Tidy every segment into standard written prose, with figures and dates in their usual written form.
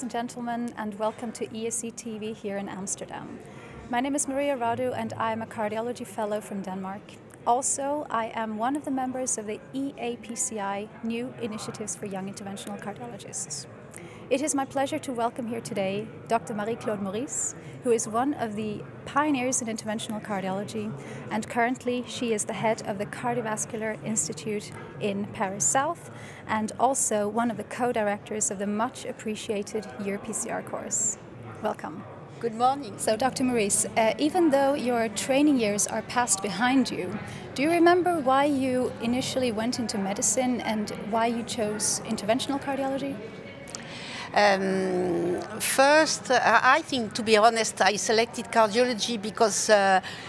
ladies and gentlemen, and welcome to ESC TV here in Amsterdam. My name is Radu and I am a cardiology fellow from Denmark. Also, I am one of the members of the EAPCI New Initiatives for Young Interventional Cardiologists. It is my pleasure to welcome here today Dr. Marie-Claude Morice, who is one of the pioneers in interventional cardiology, and currently she is the head of the Cardiovascular Institute in Paris South and also one of the co-directors of the much appreciated EuroPCR course. Welcome. Good morning. So Dr. Morice, even though your training years are passed behind you, do you remember why you initially went into medicine and why you chose interventional cardiology? First, I think, to be honest, I selected cardiology because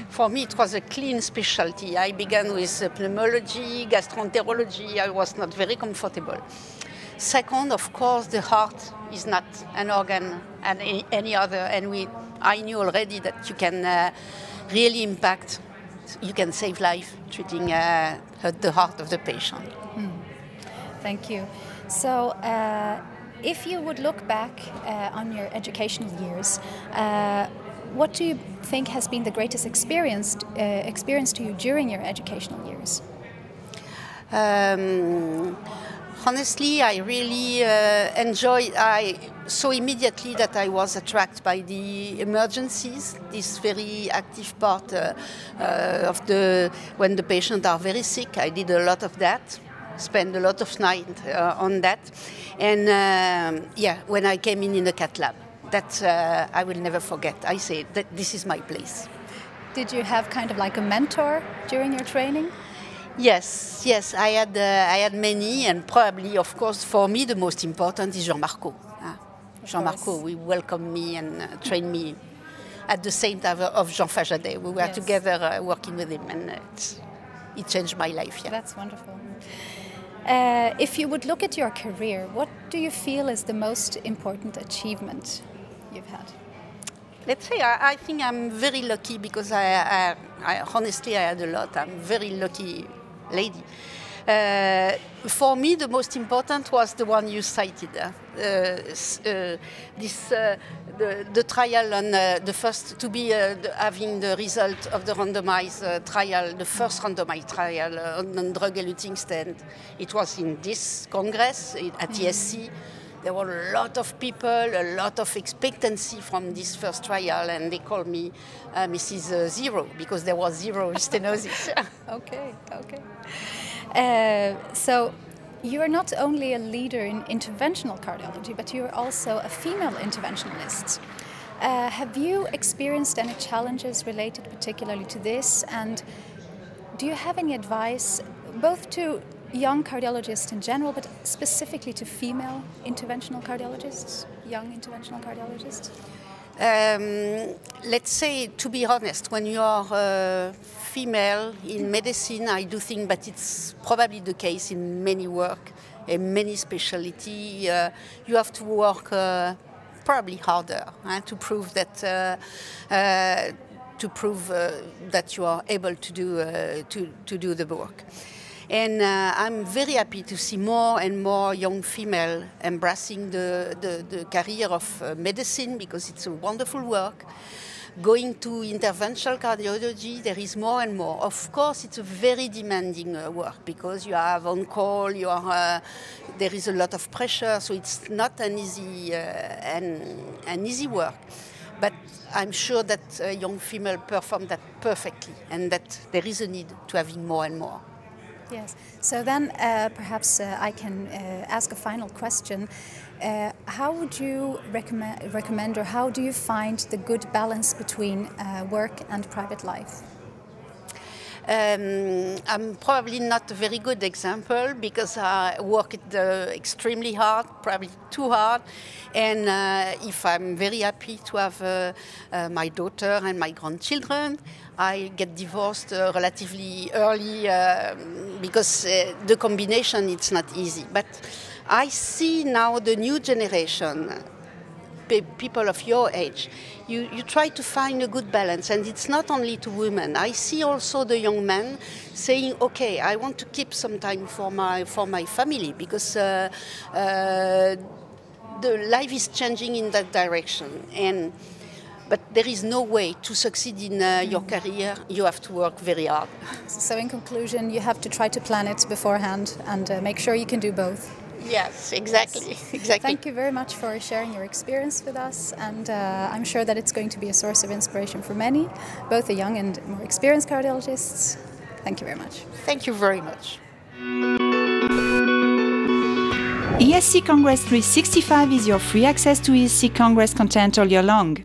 for me it was a clean specialty. I began with pneumology, gastroenterology. I was not very comfortable. Second, of course, the heart is not an organ and any other, and I knew already that you can really impact, you can save life treating the heart of the patient. Thank you. So, if you would look back on your educational years, what do you think has been the greatest experience to you during your educational years? Honestly, I really enjoyed. I saw immediately that I was attracted by the emergencies, this very active part of when the patients are very sick. I did a lot of that. Spend a lot of night on that, and yeah, when I came in the cath lab, that I will never forget. I say that this is my place. Did you have kind of like a mentor during your training? Yes, I had many, and probably, of course, for me the most important is Jean-Marco. Jean-Marco, he welcomed me and trained me at the same time of Jean Fajadet. We were together working with him, and it changed my life. Yeah. That's wonderful. If you would look at your career, what do you feel is the most important achievement you've had? Let's say I think I'm very lucky because I honestly I had a lot. I'm a very lucky lady. For me, the most important was the one you cited. The trial on the first to be having the result of the randomized trial, the first randomized trial on drug-eluting stent. It was in this congress at ESC. There were a lot of people, a lot of expectancy from this first trial, and they called me Mrs. Zero because there was zero stenosis. Okay. So you are not only a leader in interventional cardiology, but you are also a female interventionalist. Have you experienced any challenges related particularly to this? And do you have any advice both to young cardiologists in general, but specifically to female interventional cardiologists, young interventional cardiologists? Let's say, to be honest, when you are female in medicine, I do think that it's probably the case in many work, in many specialty. You have to work probably harder to prove that that you are able to do the work. And I'm very happy to see more and more young female embracing the career of medicine because it's a wonderful work. Going to interventional cardiology, there is more and more. Of course, it's a very demanding work because you have on call, there is a lot of pressure, so it's not an easy work. But I'm sure that young female perform that perfectly, and that there is a need to having more and more. Yes. So then perhaps I can ask a final question. How would you recommend or how do you find the good balance between work and private life? I'm probably not a very good example because I work extremely hard, probably too hard. And if I'm very happy to have my daughter and my grandchildren, I get divorced relatively early because the combination, it's not easy. But I see now the new generation, people of your age, you try to find a good balance, and it's not only to women. I see also the young men saying, okay, I want to keep some time for my family because the life is changing in that direction. But there is no way to succeed in your career. You have to work very hard. So in conclusion, you have to try to plan it beforehand and make sure you can do both. Yes, exactly. Yes. Exactly. Thank you very much for sharing your experience with us, and I'm sure that it's going to be a source of inspiration for many, both the young and more experienced cardiologists. Thank you very much. Thank you very much. ESC Congress 365 is your free access to ESC Congress content all year long.